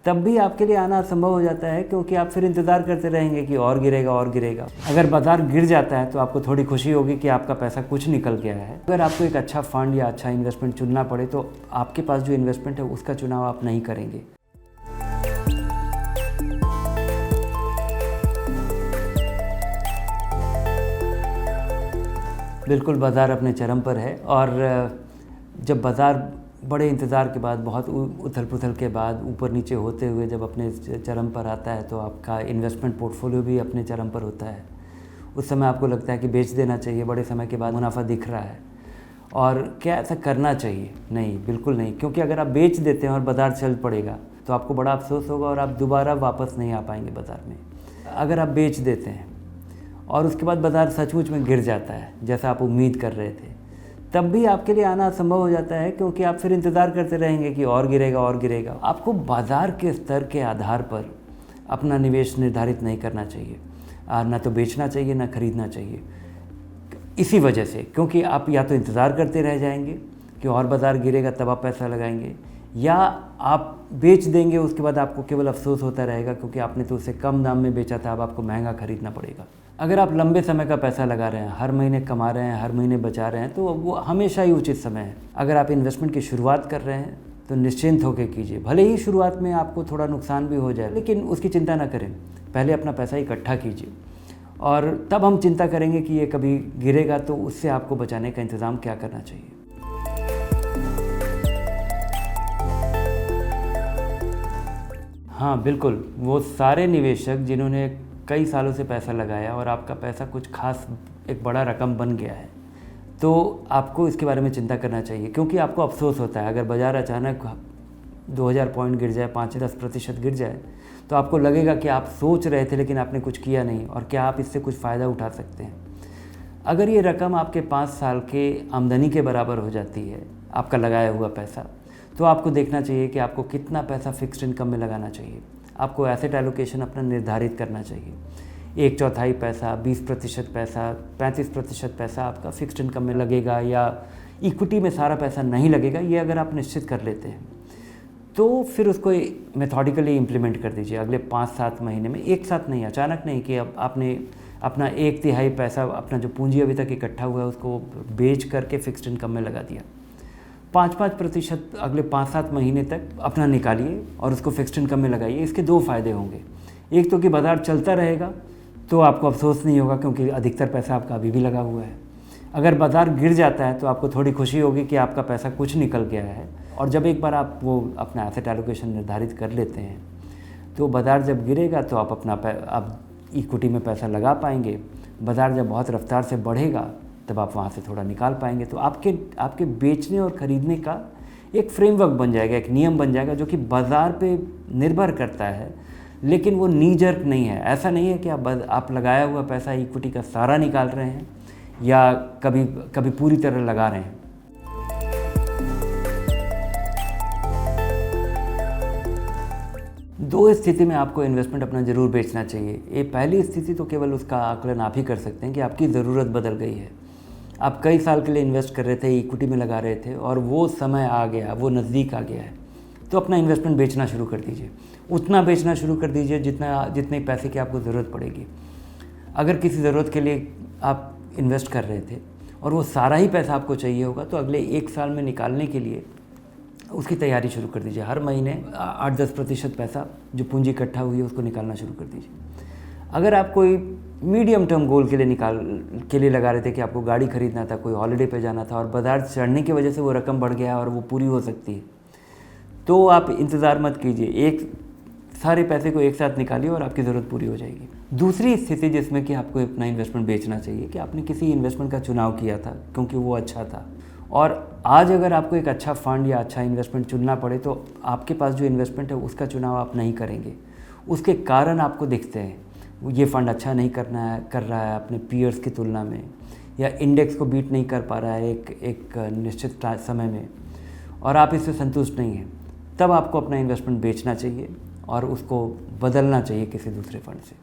तब भी आपके लिए आना असंभव हो जाता है, क्योंकि आप फिर इंतज़ार करते रहेंगे कि और गिरेगा और गिरेगा। अगर बाज़ार गिर जाता है तो आपको थोड़ी खुशी होगी कि आपका पैसा कुछ निकल गया है। अगर आपको एक अच्छा फ़ंड या अच्छा इन्वेस्टमेंट चुनना पड़े तो आपके पास जो इन्वेस्टमेंट है उसका चुनाव आप नहीं करेंगे। बिल्कुल, बाज़ार अपने चरम पर है और जब बाज़ार बड़े इंतज़ार के बाद, बहुत उथल पुथल के बाद, ऊपर नीचे होते हुए जब अपने चरम पर आता है तो आपका इन्वेस्टमेंट पोर्टफोलियो भी अपने चरम पर होता है। उस समय आपको लगता है कि बेच देना चाहिए, बड़े समय के बाद मुनाफा दिख रहा है। और क्या ऐसा करना चाहिए? नहीं, बिल्कुल नहीं, क्योंकि अगर आप बेच देते हैं और बाज़ार चल पड़ेगा तो आपको बड़ा अफसोस होगा और आप दोबारा वापस नहीं आ पाएंगे बाज़ार में। अगर आप बेच देते हैं और उसके बाद बाज़ार सचमुच में गिर जाता है जैसा आप उम्मीद कर रहे थे, तब भी आपके लिए आना असंभव हो जाता है, क्योंकि आप फिर इंतज़ार करते रहेंगे कि और गिरेगा और गिरेगा। आपको बाज़ार के स्तर के आधार पर अपना निवेश निर्धारित नहीं करना चाहिए, ना तो बेचना चाहिए ना खरीदना चाहिए। इसी वजह से, क्योंकि आप या तो इंतज़ार करते रह जाएंगे कि और बाज़ार गिरेगा तब आप पैसा लगाएंगे, या आप बेच देंगे, उसके बाद आपको केवल अफसोस होता रहेगा क्योंकि आपने तो उसे कम दाम में बेचा था, अब आपको महंगा खरीदना पड़ेगा। अगर आप लंबे समय का पैसा लगा रहे हैं, हर महीने कमा रहे हैं, हर महीने बचा रहे हैं, तो वो हमेशा ही उचित समय है। अगर आप इन्वेस्टमेंट की शुरुआत कर रहे हैं तो निश्चिंत होकर कीजिए। भले ही शुरुआत में आपको थोड़ा नुकसान भी हो जाए, लेकिन उसकी चिंता ना करें। पहले अपना पैसा इकट्ठा कीजिए और तब हम चिंता करेंगे कि ये कभी गिरेगा तो उससे आपको बचाने का इंतज़ाम क्या करना चाहिए। हाँ बिल्कुल, वो सारे निवेशक जिन्होंने कई सालों से पैसा लगाया और आपका पैसा कुछ खास एक बड़ा रकम बन गया है, तो आपको इसके बारे में चिंता करना चाहिए, क्योंकि आपको अफसोस होता है। अगर बाज़ार अचानक 2000 पॉइंट गिर जाए, 5-10% गिर जाए, तो आपको लगेगा कि आप सोच रहे थे लेकिन आपने कुछ किया नहीं, और क्या आप इससे कुछ फ़ायदा उठा सकते हैं। अगर ये रकम आपके 5 साल के आमदनी के बराबर हो जाती है, आपका लगाया हुआ पैसा, तो आपको देखना चाहिए कि आपको कितना पैसा फिक्स्ड इनकम में लगाना चाहिए। आपको एसेट एलोकेशन अपना निर्धारित करना चाहिए। 1/4 पैसा, 20% पैसा, 35% पैसा आपका फिक्स्ड इनकम में लगेगा, या इक्विटी में सारा पैसा नहीं लगेगा। ये अगर आप निश्चित कर लेते हैं तो फिर उसको मेथोडिकली इम्प्लीमेंट कर दीजिए अगले 5-7 महीने में। एक साथ नहीं, अचानक नहीं कि अब आपने अपना 1/3 पैसा, अपना जो पूंजी अभी तक इकट्ठा हुआ है उसको बेच करके फिक्स्ड इनकम में लगा दिया। 5-5% अगले 5-7 महीने तक अपना निकालिए और उसको फिक्स्ड इनकम में लगाइए। इसके 2 फ़ायदे होंगे। एक तो कि बाज़ार चलता रहेगा तो आपको अफसोस नहीं होगा, क्योंकि अधिकतर पैसा आपका अभी भी लगा हुआ है। अगर बाज़ार गिर जाता है तो आपको थोड़ी खुशी होगी कि आपका पैसा कुछ निकल गया है। और जब एक बार आप वो अपना एसेट एलोकेशन निर्धारित कर लेते हैं तो बाज़ार जब गिरेगा तो आप आप इक्विटी में पैसा लगा पाएंगे। बाज़ार जब बहुत रफ्तार से बढ़ेगा तब आप वहाँ से थोड़ा निकाल पाएंगे। तो आपके बेचने और ख़रीदने का एक फ्रेमवर्क बन जाएगा, एक नियम बन जाएगा, जो कि बाज़ार पे निर्भर करता है, लेकिन वो नी जर्क नहीं है। ऐसा नहीं है कि आप लगाया हुआ पैसा इक्विटी का सारा निकाल रहे हैं या कभी पूरी तरह लगा रहे हैं। दो स्थिति में आपको इन्वेस्टमेंट अपना ज़रूर बेचना चाहिए। ये पहली स्थिति तो केवल उसका आकलन आप ही कर सकते हैं कि आपकी ज़रूरत बदल गई है। आप कई साल के लिए इन्वेस्ट कर रहे थे, इक्विटी में लगा रहे थे, और वो समय आ गया, वो नज़दीक आ गया है, तो अपना इन्वेस्टमेंट बेचना शुरू कर दीजिए। उतना बेचना शुरू कर दीजिए जितने पैसे की आपको ज़रूरत पड़ेगी। अगर किसी ज़रूरत के लिए आप इन्वेस्ट कर रहे थे और वो सारा ही पैसा आपको चाहिए होगा, तो अगले 1 साल में निकालने के लिए उसकी तैयारी शुरू कर दीजिए। हर महीने 8-10% पैसा जो पूंजी इकट्ठा हुई है उसको निकालना शुरू कर दीजिए। अगर आप कोई मीडियम टर्म गोल के लिए लगा रहे थे कि आपको गाड़ी खरीदना था, कोई हॉलिडे पे जाना था, और बाज़ार चढ़ने की वजह से वो रकम बढ़ गया और वो पूरी हो सकती है, तो आप इंतज़ार मत कीजिए। सारे पैसे को एक साथ निकालिए और आपकी ज़रूरत पूरी हो जाएगी। दूसरी स्थिति जिसमें कि आपको अपना इन्वेस्टमेंट बेचना चाहिए, कि आपने किसी इन्वेस्टमेंट का चुनाव किया था क्योंकि वो अच्छा था, और आज अगर आपको एक अच्छा फ़ंड या अच्छा इन्वेस्टमेंट चुनना पड़े तो आपके पास जो इन्वेस्टमेंट है उसका चुनाव आप नहीं करेंगे। उसके कारण आपको दिखते हैं, ये फ़ंड अच्छा नहीं कर रहा है अपने पीयर्स की तुलना में, या इंडेक्स को बीट नहीं कर पा रहा है एक निश्चित समय में, और आप इससे संतुष्ट नहीं हैं, तब आपको अपना इन्वेस्टमेंट बेचना चाहिए और उसको बदलना चाहिए किसी दूसरे फंड से।